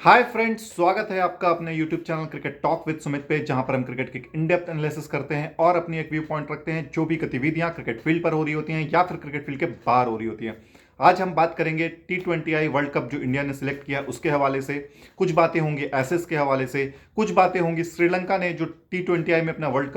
Hi friends, स्वागत है आपका अपने YouTube channel cricket talk with Sumit पे, जहां पर हम क्रिकेट के इन डेप्थ एनालिसिस करते हैं और अपनी एक व्यू पॉइंट रखते हैं जो भी गतिविधियां क्रिकेट फील्ड पर हो रही होती हैं या फिर क्रिकेट फील्ड के बाहर हो रही होती हैं। आज हम बात करेंगे T20I वर्ल्ड कप जो इंडिया ने सिलेक्ट किया उसके हवाले से, कुछ बातें होंगी एसेस के हवाले से, कुछ बातें होंगी श्रीलंका ने जो T20I में अपना वर्ल्ड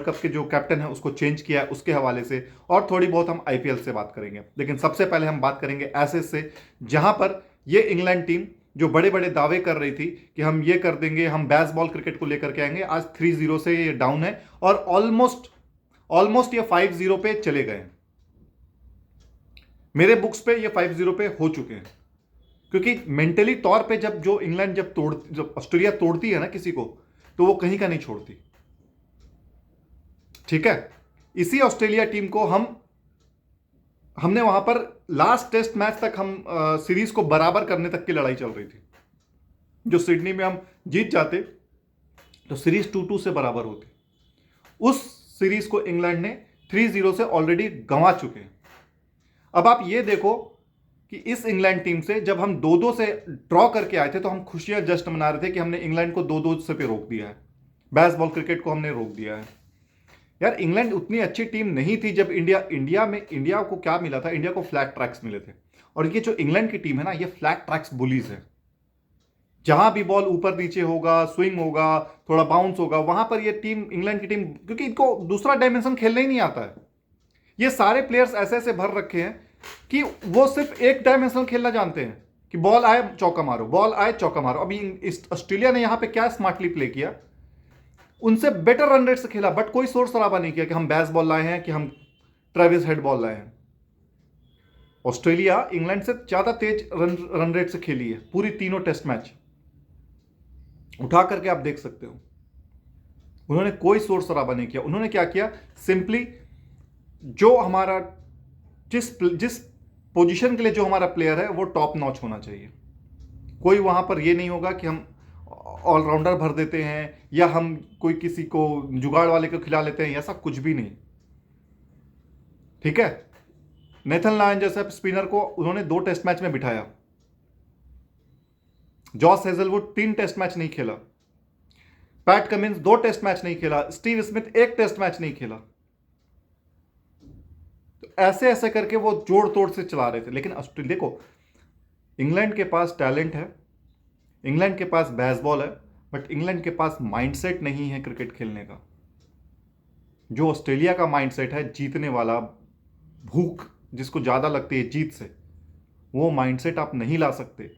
कप के जो कैप्टन है उसको चेंज किया उसके हवाले से, और थोड़ी बहुत हम IPL से बात करेंगे। लेकिन सबसे पहले हम बात करेंगे एसेस से, जहां पर ये इंग्लैंड टीम जो बड़े बड़े दावे कर रही थी कि हम ये कर देंगे, हम बेसबॉल क्रिकेट को लेकर के आएंगे, आज 3-0 से ये डाउन है और ऑलमोस्ट ऑलमोस्ट ये 5-0 पे चले गए। मेरे बुक्स पे ये 5-0 पे हो चुके हैं, क्योंकि मेंटली तौर पे जब ऑस्ट्रेलिया तोड़ती है ना किसी को, तो वो कहीं का नहीं छोड़ती। ठीक है, इसी ऑस्ट्रेलिया टीम को हमने वहां पर लास्ट टेस्ट मैच तक हम सीरीज को बराबर करने तक की लड़ाई चल रही थी। जो सिडनी में हम जीत जाते तो सीरीज 2-2 से बराबर होती। उस सीरीज को इंग्लैंड ने 3-0 से ऑलरेडी गंवा चुके हैं। अब आप ये देखो कि इस इंग्लैंड टीम से जब हम 2-2 से ड्रॉ करके आए थे तो हम खुशियां जश्न मना रहे थे कि हमने इंग्लैंड को 2-2 से पे रोक दिया है, बेसबॉल क्रिकेट को हमने रोक दिया है। यार, इंग्लैंड उतनी अच्छी टीम नहीं थी जब इंडिया को क्या मिला था, इंडिया को फ्लैट ट्रैक्स मिले थे। और ये जो इंग्लैंड की टीम है ना, ये फ्लैट ट्रैक्स बुलीज है। जहां भी बॉल ऊपर नीचे होगा, स्विंग होगा, थोड़ा बाउंस होगा, वहां पर ये टीम, इंग्लैंड की टीम, क्योंकि इनको दूसरा डायमेंशन खेलने ही नहीं आता है। ये सारे प्लेयर्स ऐसे ऐसे भर रखे हैं कि वो सिर्फ एक डायमेंशनल खेलना जानते हैं कि बॉल आए चौका मारो, बॉल आए चौका मारो। अभी ऑस्ट्रेलिया ने यहां पे क्या स्मार्टली प्ले किया, उनसे बेटर रन रेट से खेला, बट कोई शोर शराबा नहीं किया कि हम बेस बॉल लाए हैं, कि हम ट्रेविस हेड बॉल लाए हैं। ऑस्ट्रेलिया इंग्लैंड से ज्यादा तेज रन रेट से खेली है पूरी तीनों टेस्ट मैच, उठा करके आप देख सकते हो। उन्होंने कोई शोर शराबा नहीं किया। उन्होंने क्या किया, सिंपली जो हमारा जिस पोजीशन के लिए जो हमारा प्लेयर है वो टॉप नॉच होना चाहिए। कोई वहां पर ये नहीं होगा कि हम ऑलराउंडर भर देते हैं या हम कोई किसी को जुगाड़ वाले को खिला लेते हैं, ऐसा कुछ भी नहीं। ठीक है, नेथन लायन जैसे स्पिनर को उन्होंने 2 टेस्ट मैच में बिठाया। जॉस हेजलवुड 3 टेस्ट मैच नहीं खेला, पैट कमिंस 2 टेस्ट मैच नहीं खेला, स्टीव स्मिथ 1 टेस्ट मैच नहीं खेला। तो ऐसे ऐसे करके वो जोड़ तोड़ से चला रहे थे। लेकिन ऑस्ट्रेलिया को, इंग्लैंड के पास टैलेंट है, इंग्लैंड के पास बेसबॉल है, बट इंग्लैंड के पास माइंडसेट नहीं है क्रिकेट खेलने का। जो ऑस्ट्रेलिया का माइंडसेट है, जीतने वाला, भूख जिसको ज्यादा लगती है जीत से, वो माइंडसेट आप नहीं ला सकते।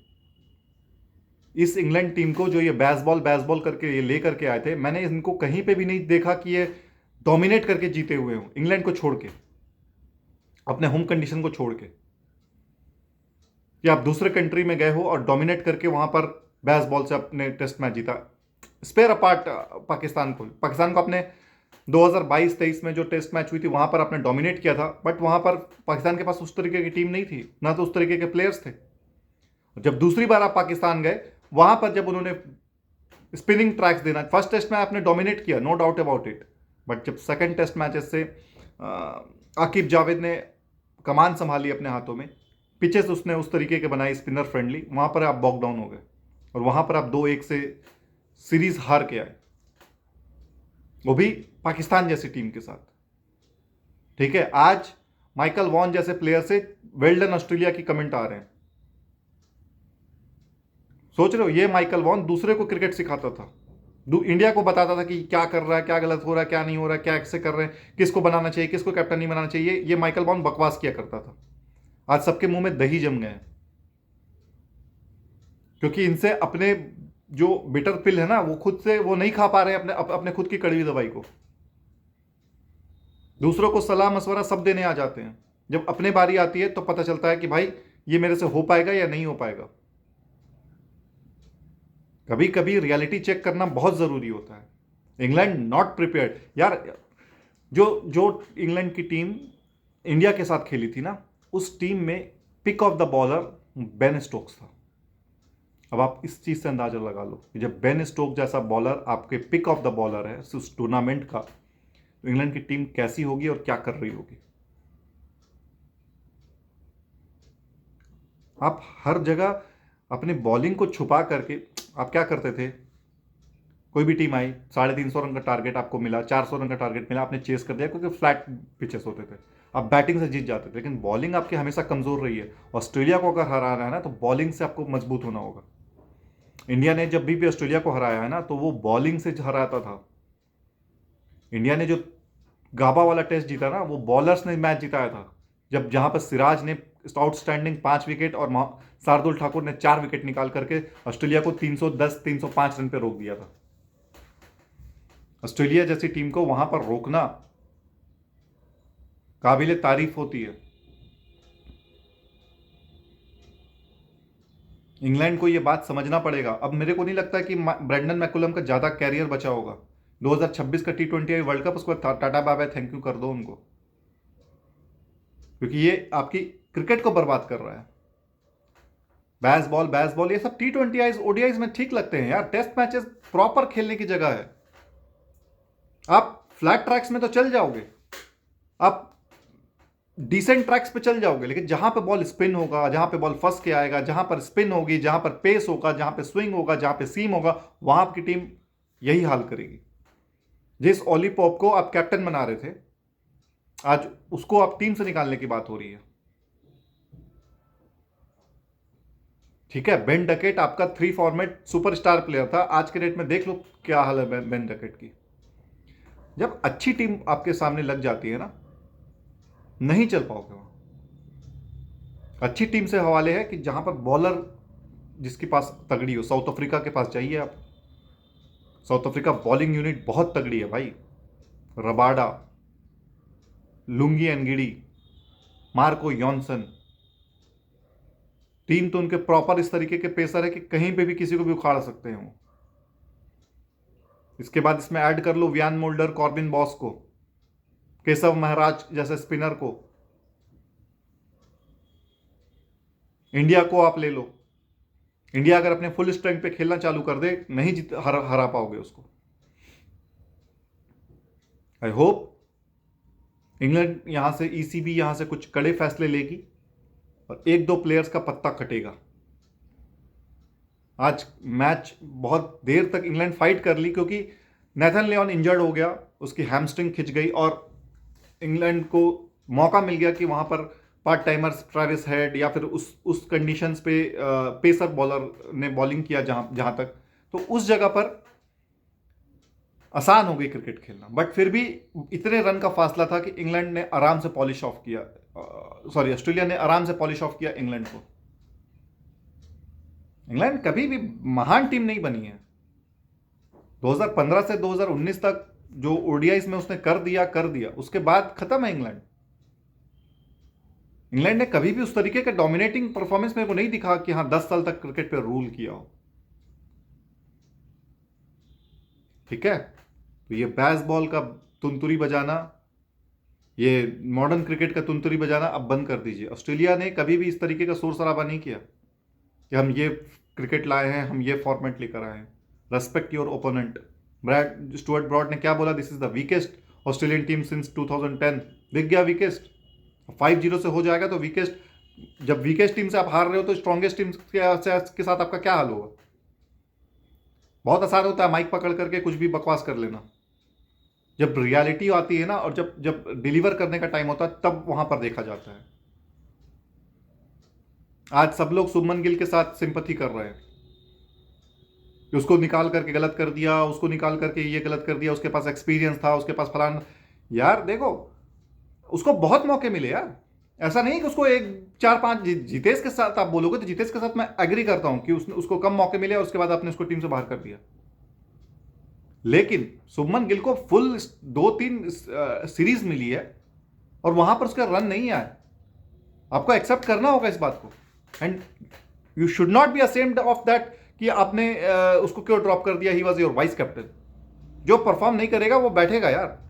इस इंग्लैंड टीम को जो ये बेसबॉल बेसबॉल करके ये ले करके आए थे, मैंने इनको कहीं पे भी नहीं देखा कि ये डोमिनेट करके जीते हुए हों, इंग्लैंड को छोड़ के, अपने होम कंडीशन को छोड़ के। कि आप दूसरे कंट्री में गए हो और डोमिनेट करके वहां पर बेसबॉल से अपने टेस्ट मैच जीता। स्पेयर अपार्ट पाकिस्तान को अपने 2022-23 में जो टेस्ट मैच हुई थी वहां पर आपने डोमिनेट किया था, बट वहां पर पाकिस्तान के पास उस तरीके की टीम नहीं थी, ना तो उस तरीके के प्लेयर्स थे। जब दूसरी बार आप पाकिस्तान गए, वहां पर जब उन्होंने स्पिनिंग ट्रैक्स देना, फर्स्ट टेस्ट में आपने डोमिनेट किया, no doubt about it, but जब सेकंड टेस्ट मैचेस से आकिब जावेद ने कमान संभाली अपने हाथों में, पिचेस उसने उस तरीके के बनाई स्पिनर फ्रेंडली, वहां पर आप बॉक डाउन हो गए और वहां पर आप 2-1 से सीरीज हार के आए, वो भी पाकिस्तान जैसी टीम के साथ। ठीक है, आज माइकल वॉन जैसे प्लेयर से वेल डन ऑस्ट्रेलिया की कमेंट आ रहे हैं। सोच रहे हो, ये माइकल वॉन दूसरे को क्रिकेट सिखाता था, इंडिया को बताता था कि क्या कर रहा है, क्या गलत हो रहा है, क्या नहीं हो रहा है, क्या ऐसे कर रहे हैं, किसको बनाना चाहिए, किसको कैप्टन नहीं बनाना चाहिए, ये माइकल वॉन बकवास किया करता था। आज सबके मुंह में दही जम गए, क्योंकि इनसे अपने जो बिटर पिल है ना, वो खुद से वो नहीं खा पा रहे हैं, अपने खुद की कड़वी दवाई को। दूसरों को सलाह मशवरा सब देने आ जाते हैं, जब अपने बारी आती है तो पता चलता है कि भाई ये मेरे से हो पाएगा या नहीं हो पाएगा। कभी कभी रियलिटी चेक करना बहुत जरूरी होता है। इंग्लैंड नॉट प्रिपेयर्ड यार। जो जो इंग्लैंड की टीम इंडिया के साथ खेली थी ना, उस टीम में pick of the bowler Ben Stokes था। अब आप इस चीज से अंदाजा लगा लो कि जब बेन स्टोक जैसा बॉलर आपके पिक ऑफ द बॉलर है उस टूर्नामेंट का, तो इंग्लैंड की टीम कैसी होगी और क्या कर रही होगी। आप हर जगह अपनी बॉलिंग को छुपा करके आप क्या करते थे, कोई भी टीम आई 350 रन का टारगेट आपको मिला, 400 रन का टारगेट मिला, आपने चेस कर दिया क्योंकि फ्लैट पिचेस होते थे, आप बैटिंग से जीत जाते थे। लेकिन बॉलिंग आपकी हमेशा कमजोर रही है। ऑस्ट्रेलिया को अगर हराना है ना तो बॉलिंग से आपको मजबूत होना होगा। इंडिया ने जब भी ऑस्ट्रेलिया को हराया है ना तो वो बॉलिंग से हराता था। इंडिया ने जो गाबा वाला टेस्ट जीता ना, वो बॉलर्स ने मैच जिताया था, जब जहां पर सिराज ने आउटस्टैंडिंग 5 विकेट और शार्दुल ठाकुर ने 4 विकेट निकाल करके ऑस्ट्रेलिया को 310 305 रन पे रोक दिया था। ऑस्ट्रेलिया जैसी टीम को वहां पर रोकना काबिले तारीफ होती है। इंग्लैंड को यह बात समझना पड़ेगा। अब मेरे को नहीं लगता कि ब्रेंडन मैकुलम का ज्यादा कैरियर बचा होगा। 2026 का T20 वर्ल्ड कप, उसको tata bye bye thank you कर दो उनको, क्योंकि ये आपकी क्रिकेट को बर्बाद कर रहा है। बैस बॉल ये सब T20 ODIs में ठीक लगते हैं यार। टेस्ट मैचेस प्रॉपर खेलने की जगह है। आप फ्लैट ट्रैक्स में तो चल जाओगे, आप डिसेंट ट्रैक्स पे चल जाओगे, लेकिन जहां पे बॉल स्पिन होगा, जहां पे बॉल फंस के आएगा, जहां पर स्पिन होगी, जहां पर पेस होगा, जहां पे स्विंग होगा, जहां पे सीम होगा, वहां आपकी टीम यही हाल करेगी। जिस ओली पॉप को आप कैप्टन बना रहे थे, आज उसको आप टीम से निकालने की बात हो रही है। ठीक है, बेन डकेट आपका 3 फॉर्मेट सुपरस्टार प्लेयर था, आज के डेट में देख लो क्या हाल है बेन डकेट की। जब अच्छी टीम आपके सामने लग जाती है ना, नहीं चल पाओगे वहां। अच्छी टीम से हवाले है कि जहां पर बॉलर जिसके पास तगड़ी हो। साउथ अफ्रीका के पास जाइए आप, साउथ अफ्रीका बॉलिंग यूनिट बहुत तगड़ी है भाई। Rabada, Lungi Ngidi, Marco Jansen, team तो उनके प्रॉपर इस तरीके के पेसर है कि कहीं पे भी किसी को भी उखाड़ सकते हैं वो। इसके बाद इसमें ऐड कर लो वियान मोल्डर, कॉर्बिन बॉस को, केशव महाराज जैसे स्पिनर को। इंडिया को आप ले लो, इंडिया अगर अपने फुल स्ट्रेंथ पे खेलना चालू कर दे, नहीं हरा पाओगे उसको। आई होप इंग्लैंड यहां से, ECB यहां से कुछ कड़े फैसले लेगी और 1-2 प्लेयर्स का पत्ता कटेगा। आज मैच बहुत देर तक इंग्लैंड फाइट कर ली क्योंकि नेथन लियोन इंजर्ड हो गया, उसकी हैमस्ट्रिंग खिंच गई और इंग्लैंड को मौका मिल गया कि वहां पर पार्ट टाइमर्स ट्रेविस हेड या फिर उस कंडीशंस पे पेसर बॉलर ने बॉलिंग किया जहां तक, तो उस जगह पर आसान हो गई क्रिकेट खेलना। बट फिर भी इतने रन का फासला था कि इंग्लैंड ने आराम से पॉलिश ऑफ किया, ऑस्ट्रेलिया ने आराम से पॉलिश ऑफ किया इंग्लैंड को। इंग्लैंड कभी भी महान टीम नहीं बनी है। 2015 से 2019 तक जो ODIs में उसने कर दिया, उसके बाद खत्म है इंग्लैंड। इंग्लैंड ने कभी भी उस तरीके का डोमिनेटिंग परफॉर्मेंस मेरे को नहीं दिखा कि हाँ 10 साल तक क्रिकेट पे रूल किया हो। ठीक है, तो ये बैस बॉल का तुंतुरी बजाना, ये मॉडर्न क्रिकेट का तुंतुरी बजाना अब बंद कर दीजिए। ऑस्ट्रेलिया ने कभी भी इस तरीके का शोर शराबा नहीं किया कि हम ये क्रिकेट लाए हैं, हम ये फॉर्मेट लेकर आए हैं। Respect your opponent. Stuart Broad ने क्या बोला, this is the weakest Australian team since 2010। दिख गया वीकेस्ट। 5-0 से हो जाएगा तो वीकेस्ट, जब वीकेस्ट टीम से आप हार रहे हो तो स्ट्रॉन्गेस्ट टीम के साथ आपका क्या हाल होगा। बहुत आसान होता है माइक पकड़ करके कुछ भी बकवास कर लेना। जब रियलिटी आती है ना और जब डिलीवर करने का टाइम होता है तब वहां पर देखा जाता है। आज सब लोग शुभमन गिल के साथ सिंपैथी कर रहे हैं कि उसको निकाल करके गलत कर दिया, उसको निकाल करके ये गलत कर दिया, उसके पास एक्सपीरियंस था, उसके पास फलाना। यार देखो, उसको बहुत मौके मिले यार। ऐसा नहीं कि उसको 1-4-5 जितेश के साथ आप बोलोगे तो जितेश के साथ मैं एग्री करता हूं कि उसको कम मौके मिले और उसके बाद आपने उसको टीम से बाहर कर दिया। लेकिन शुभमन गिल को फुल 2-3 सीरीज मिली है और वहां पर उसका रन नहीं आया। आपको एक्सेप्ट करना होगा इस बात को, and you should not be ashamed of that कि आपने उसको क्यों ड्रॉप कर दिया। He was your vice captain. जो परफॉर्म नहीं करेगा वो बैठेगा यार।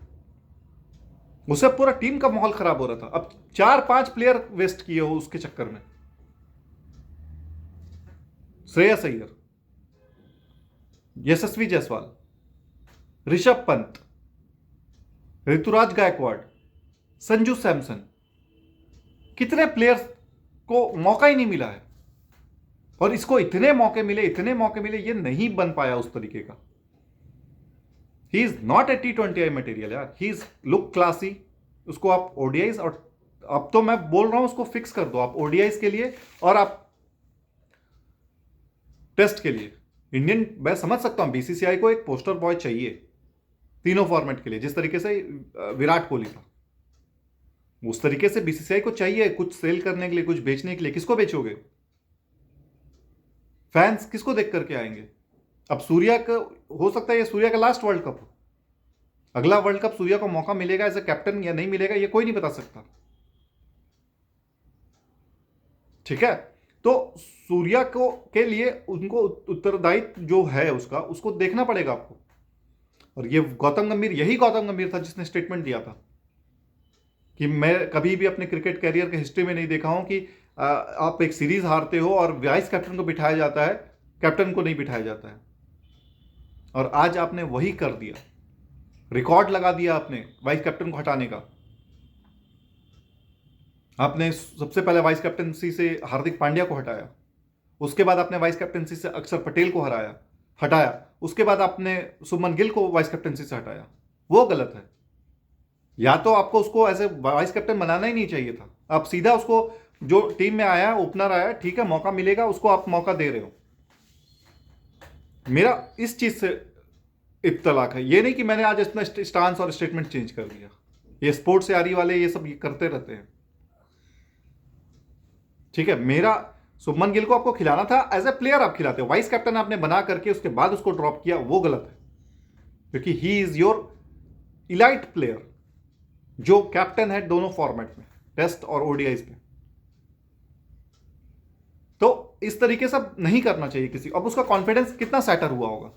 उससे पूरा टीम का माहौल खराब हो रहा था। अब 4-5 प्लेयर वेस्ट किए हो उसके चक्कर में। श्रेयस अय्यर, यशस्वी जायसवाल, ऋषभ पंत, ऋतुराज गायकवाड़, संजू सैमसन, कितने प्लेयर्स को मौका ही नहीं मिला है। और इसको इतने मौके मिले, ये नहीं बन पाया उस तरीके का। He is not a T20I material यार, ही इज लुक क्लासी। उसको आप ओडीआईज, और अब तो मैं बोल रहा हूं उसको फिक्स कर दो आप ओडीआईज के लिए और आप टेस्ट के लिए। इंडियन, मैं समझ सकता हूं बीसीसीआई को एक पोस्टर बॉय चाहिए तीनों फॉर्मेट के लिए, जिस तरीके से विराट कोहली था उस तरीके से बीसीसीआई को चाहिए कुछ सेल करने के लिए, कुछ बेचने के लिए। किसको बेचोगे? फैंस किसको देख करके आएंगे? अब सूर्या का हो सकता है ये सूर्या का लास्ट वर्ल्ड कप हो, अगला वर्ल्ड कप सूर्या को मौका मिलेगा एज ए कैप्टन या नहीं मिलेगा ये कोई नहीं बता सकता। ठीक है, तो सूर्या को के लिए उनको उत्तरदायित्व जो है उसका, उसको देखना पड़ेगा आपको। और ये गौतम गंभीर, यही गौतम गंभीर था जिसने स्टेटमेंट दिया था कि मैं कभी भी अपने क्रिकेट कैरियर के हिस्ट्री में नहीं देखा हूं कि आप एक सीरीज हारते हो और वाइस कैप्टन को बिठाया जाता है, कैप्टन को नहीं बिठाया जाता है। और आज आपने वही कर दिया, रिकॉर्ड लगा दिया आपने वाइस कैप्टन को हटाने का। आपने सबसे पहले वाइस कैप्टनसी से हार्दिक पांड्या को हटाया, उसके बाद आपने वाइस कैप्टनसी से अक्षर पटेल को हटाया, उसके बाद आपने शुभमन गिल को वाइस कैप्टनसी से हटाया। वो गलत है। या तो आपको उसको एज ए वाइस कैप्टन बनाना ही नहीं चाहिए था, आप सीधा उसको, जो टीम में आया ओपनर आया, ठीक है मौका मिलेगा उसको, आप मौका दे रहे हो। मेरा इस चीज से इत्तलाक है, ये नहीं कि मैंने आज इतना स्टांस और स्टेटमेंट चेंज कर दिया। ये स्पोर्ट्स से आरी वाले ये सब करते रहते हैं। ठीक है, मेरा शुभमन गिल को आपको खिलाना था एज ए प्लेयर, आप खिलाते हो, वाइस कैप्टन आपने बना करके उसके बाद उसको ड्रॉप किया, वो गलत है। क्योंकि he is your elite player जो कैप्टन है दोनों फॉर्मेट में, टेस्ट और ओडीआईज में। तो इस तरीके से नहीं करना चाहिए किसी। अब उसका कॉन्फिडेंस कितना सैटर हुआ होगा,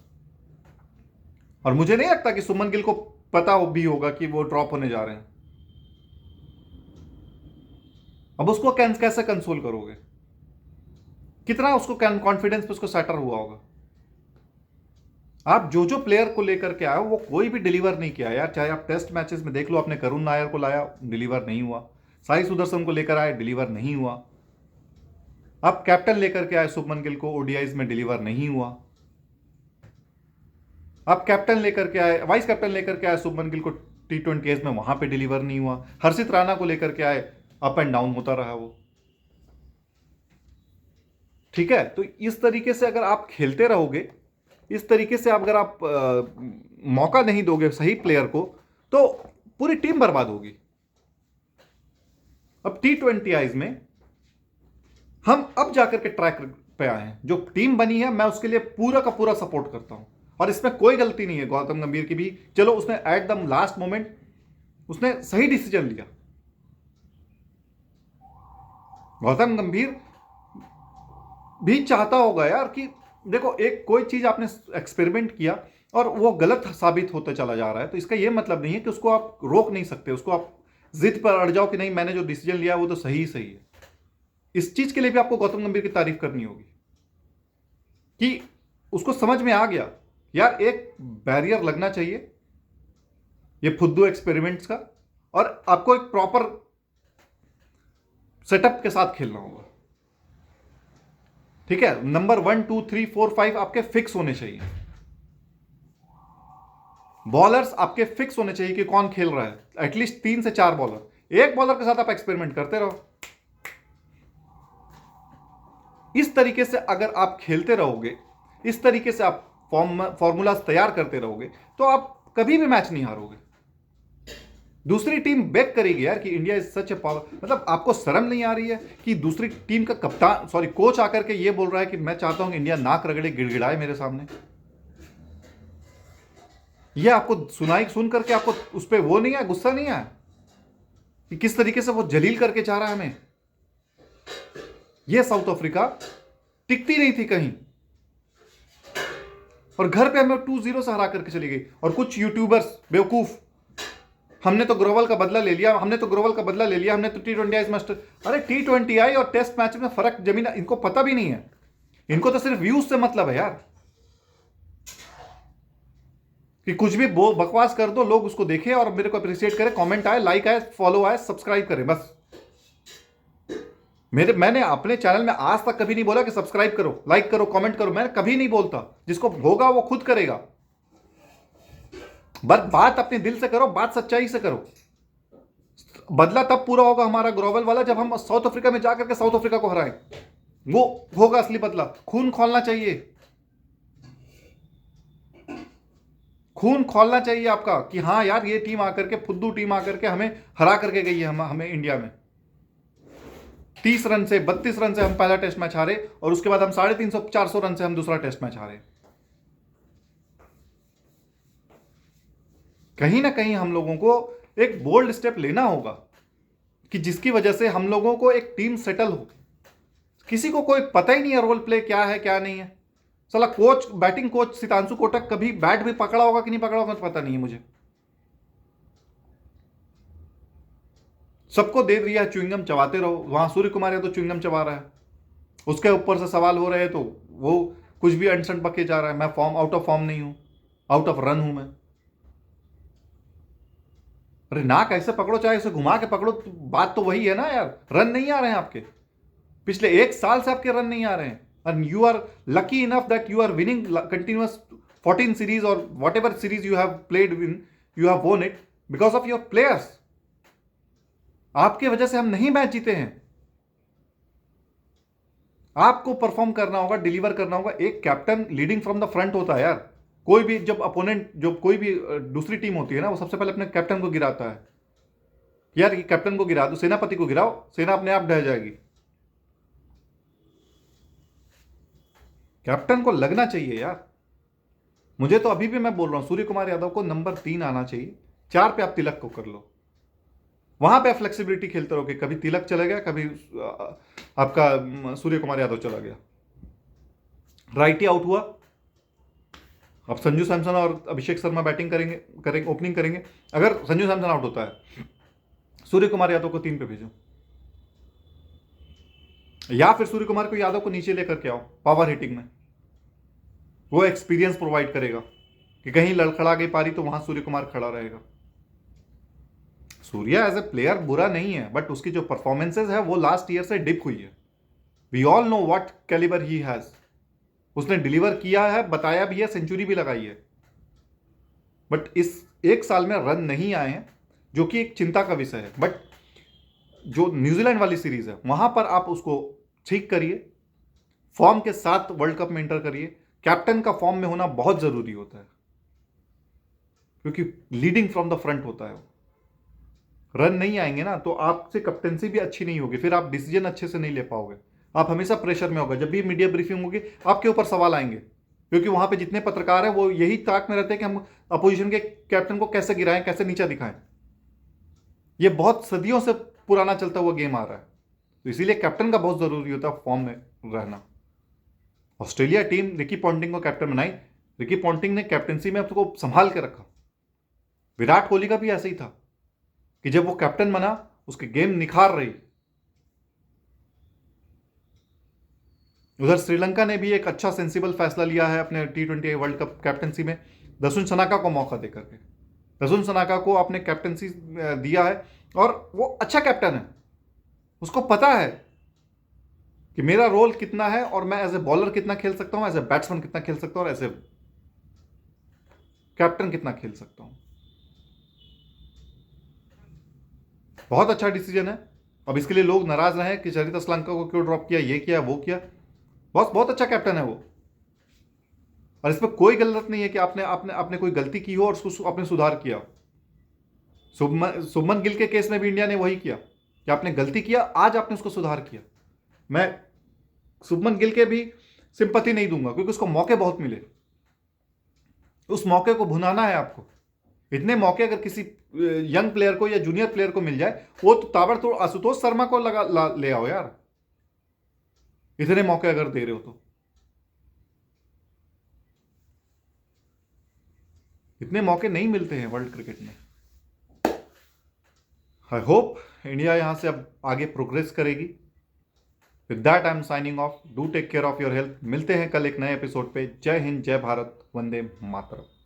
और मुझे नहीं लगता कि शुभमन गिल को पता भी होगा कि वो ड्रॉप होने जा रहे हैं। अब उसको कैसे कंसोल करोगे? कितना उसको कॉन्फिडेंस पे उसको सैटर हुआ होगा। आप जो प्लेयर को लेकर के आए वो कोई भी डिलीवर नहीं किया यार। चाहे आप टेस्ट मैचेस में देख लो, आपने करुण नायर को लाया, डिलीवर नहीं हुआ। साई सुदर्शन को लेकर आए, डिलीवर नहीं हुआ। आप कैप्टन लेकर के आए शुभमन गिल को, ओडीआईज में डिलीवर नहीं हुआ। आप कैप्टन लेकर के आए, वाइस कैप्टन लेकर के आए शुभमन गिल को T20 में, वहां पे डिलीवर नहीं हुआ। हर्षित राणा को लेकर के आए, अप एंड डाउन होता रहा वो। ठीक है, तो इस तरीके से अगर आप खेलते रहोगे, इस तरीके से अगर आप मौका नहीं दोगे सही प्लेयर को, तो पूरी टीम बर्बाद होगी। अब T20 में हम अब जाकर के ट्रैक पे आए हैं, जो टीम बनी है मैं उसके लिए पूरा का पूरा सपोर्ट करता हूं, और इसमें कोई गलती नहीं है गौतम गंभीर की भी। चलो उसने एट द लास्ट मोमेंट उसने सही डिसीजन लिया। गौतम गंभीर भी चाहता होगा यार कि देखो, एक कोई चीज आपने एक्सपेरिमेंट किया और वो गलत साबित होता चला जा रहा है, तो इसका ये मतलब नहीं है कि उसको आप रोक नहीं सकते, उसको आप जिद पर अड़ जाओ कि नहीं मैंने जो डिसीजन लिया वो तो सही है। इस चीज के लिए भी आपको गौतम गंभीर की तारीफ करनी होगी कि उसको समझ में आ गया यार एक बैरियर लगना चाहिए ये फुद्दू एक्सपेरिमेंट्स का, और आपको एक प्रॉपर सेटअप के साथ खेलना होगा। ठीक है, नंबर 1 2 3 4 5 आपके फिक्स होने चाहिए, बॉलर्स आपके फिक्स होने चाहिए कि कौन खेल रहा है, एटलीस्ट 3 से 4 बॉलर। एक बॉलर के साथ आप एक्सपेरिमेंट करते रहो। इस तरीके से अगर आप खेलते रहोगे, इस तरीके से आप फॉर्मूलाज तैयार करते रहोगे, तो आप कभी भी मैच नहीं हारोगे। दूसरी टीम बेक करेगी यार कि India is such A power. मतलब आपको शर्म नहीं आ रही है कि दूसरी टीम का कोच आकर के ये बोल रहा है कि मैं चाहता हूं कि इंडिया नाक रगड़े, गिड़गिड़ाए मेरे सामने। ये आपको सुन करके आपको उस पर वो नहीं आया, गुस्सा नहीं आया कि किस तरीके से वो जलील करके चाह रहा है हमें। ये साउथ अफ्रीका टिकती नहीं थी कहीं, और घर पे हमें 2-0 से हरा करके चली गई। और कुछ यूट्यूबर्स बेवकूफ, हमने तो ग्रोवल का बदला ले लिया, हमने तो T20I मास्टर। अरे T20I और टेस्ट मैच में फर्क जमीन, इनको पता भी नहीं है। इनको तो सिर्फ व्यूज से मतलब है यार, कि कुछ भी बकवास कर दो, लोग उसको देखें और मेरे को अप्रिशिएट करें, कमेंट आए, लाइक आए, फॉलो आए, सब्सक्राइब करें, बस। मैंने अपने चैनल में आज तक कभी नहीं बोला कि सब्सक्राइब करो, लाइक करो, कमेंट करो, मैं कभी नहीं बोलता। जिसको होगा वो खुद करेगा। बस बात अपने दिल से करो, बात सच्चाई से करो। बदला तब पूरा होगा हमारा ग्लोबल वाला जब हम साउथ अफ्रीका में जाकर के साउथ अफ्रीका को हराएं। वो होगा असली बदला। खून खोलना चाहिए, खून खोलना चाहिए आपका कि हाँ यार ये टीम आकर के, फुद्दू टीम आकर के हमें हरा करके गई है। हमें इंडिया में 30 रन से 32 रन से हम पहला टेस्ट मैच हारे और उसके बाद हम 350 400 रन से हम दूसरा टेस्ट मैच हारे। कहीं ना कहीं हम लोगों को एक बोल्ड स्टेप लेना होगा कि जिसकी वजह से हम लोगों को एक टीम सेटल हो। किसी को कोई पता ही नहीं है रोल प्ले क्या है क्या नहीं है। साला coach, batting coach Sitanshu Kotak कभी बैट भी पकड़ा होगा कि नहीं पकड़ा होगा पता नहीं है मुझे। सबको दे दिया है च्युइंगम, चबाते रहो। वहां सूर्य कुमार यादव च्युइंगम चबा रहा है, उसके ऊपर से सवाल हो रहे हैं तो वो कुछ भी अनशन पके जा रहा है। मैं फॉर्म, आउट ऑफ फॉर्म नहीं हूं, आउट ऑफ रन हूं मैं। अरे नाक ऐसे पकड़ो, चाहे इसे घुमा के पकड़ो, तो बात तो वही है ना यार। रन नहीं आ रहे हैं आपके, पिछले 1 साल से आपके रन नहीं आ रहे हैं। And you are lucky enough that you are winning continuous 14 series और whatever series you have played win, you have won it because of your players. आपके वजह से हम नहीं मैच जीते हैं। आपको परफॉर्म करना होगा, डिलीवर करना होगा। एक captain leading from the front होता है यार। कोई भी जब अपोनेंट, जो कोई भी दूसरी टीम होती है ना, वो सबसे पहले अपने कैप्टन को गिराता है। यार ये कैप्टन को गिरा दो, सेनापति को गिराओ, सेना अपने आप ढह जाएगी। कैप्टन को लगना चाहिए यार। मुझे तो अभी भी मैं बोल रहा हूं सूर्य कुमार यादव को नंबर 3 आना चाहिए। 4 पे आप तिलक को कर लो, वहां पे फ्लेक्सिबिलिटी खेलते रहो कि कभी तिलक चला गया, कभी आपका सूर्य कुमार यादव चला गया। राइटी आउट हुआ, अब संजू सैमसन और अभिषेक शर्मा बैटिंग करेंगे ओपनिंग करेंगे। अगर संजू सैमसन आउट होता है, सूर्य कुमार यादव को 3 पे भेजो, या फिर सूर्य कुमार को यादव को नीचे लेकर के आओ पावर हिटिंग में। वो एक्सपीरियंस प्रोवाइड करेगा कि कहीं लड़खड़ा गई पारी तो वहां सूर्य कुमार खड़ा रहेगा। सूर्या एज ए प्लेयर बुरा नहीं है, बट उसकी जो परफॉर्मेंसेज है वो लास्ट ईयर से डिप हुई है। We all know what calibre he has. उसने डिलीवर किया है, बताया भी है, सेंचुरी भी लगाई है, बट इस 1 साल में रन नहीं आए हैं, जो कि एक चिंता का विषय है। बट जो न्यूजीलैंड वाली सीरीज है वहां पर आप उसको ठीक करिए, फॉर्म के साथ वर्ल्ड कप में एंटर करिए। कैप्टन का फॉर्म में होना बहुत जरूरी होता है, क्योंकि लीडिंग फ्रॉम द फ्रंट होता है। रन नहीं आएंगे ना तो आपसे कैप्टनसी भी अच्छी नहीं होगी, फिर आप डिसीजन अच्छे से नहीं ले पाओगे। आप हमेशा प्रेशर में होगा। जब भी मीडिया ब्रीफिंग होगी आपके ऊपर सवाल आएंगे, क्योंकि वहां पे जितने पत्रकार हैं वो यही ताक में रहते हैं कि हम अपोजिशन के कैप्टन को कैसे गिराएं, कैसे नीचा दिखाएं। ये बहुत सदियों से पुराना चलता हुआ गेम आ रहा है, तो इसीलिए कैप्टन का बहुत जरूरी होता है फॉर्म में रहना। ऑस्ट्रेलिया टीम रिकी पॉन्टिंग को कैप्टन बनाई, रिकी पॉन्टिंग ने कैप्टनसी में उसको संभाल के रखा। विराट कोहली का भी ऐसे ही था कि जब वो कैप्टन बना उसकी गेम निखार रही। उधर श्रीलंका ने भी एक अच्छा सेंसिबल फैसला लिया है अपने T20 वर्ल्ड कप कैप्टनसी में, दसुन सनाका को मौका देकर के। दसुन सनाका को आपने कैप्टनसी दिया है और वो अच्छा कैप्टन है। उसको पता है कि मेरा रोल कितना है और मैं एज ए बॉलर कितना खेल सकता हूं, एज ए बैट्समैन कितना खेल सकता हूं और एज ए कैप्टन कितना खेल सकता हूं। बहुत अच्छा डिसीजन है। अब इसके लिए लोग नाराज रहे कि चरित असलंका को क्यों ड्रॉप किया, ये किया वो किया। बहुत बहुत अच्छा कैप्टन है वो, और इसमें कोई गलत नहीं है कि आपने आपने आपने कोई गलती की हो और उसको आपने सुधार किया। शुभमन गिल के केस में भी इंडिया ने वही किया कि आपने गलती किया, आज आपने उसको सुधार किया। मैं शुभमन गिल के भी सिंपैथी नहीं दूंगा, क्योंकि उसको मौके बहुत मिले। उस मौके को भुनाना है आपको। इतने मौके अगर किसी यंग प्लेयर को या जूनियर प्लेयर को मिल जाए, वो तो ताबड़तोड़ आशुतोष शर्मा को ले आओ यार, इतने मौके अगर दे रहे हो तो। इतने मौके नहीं मिलते हैं वर्ल्ड क्रिकेट में। आई होप इंडिया यहां से अब आगे प्रोग्रेस करेगी। With that I am signing off. Do take care of your health. मिलते हैं कल एक नए एपिसोड पे। जय हिंद, जय भारत, वंदे मातरम।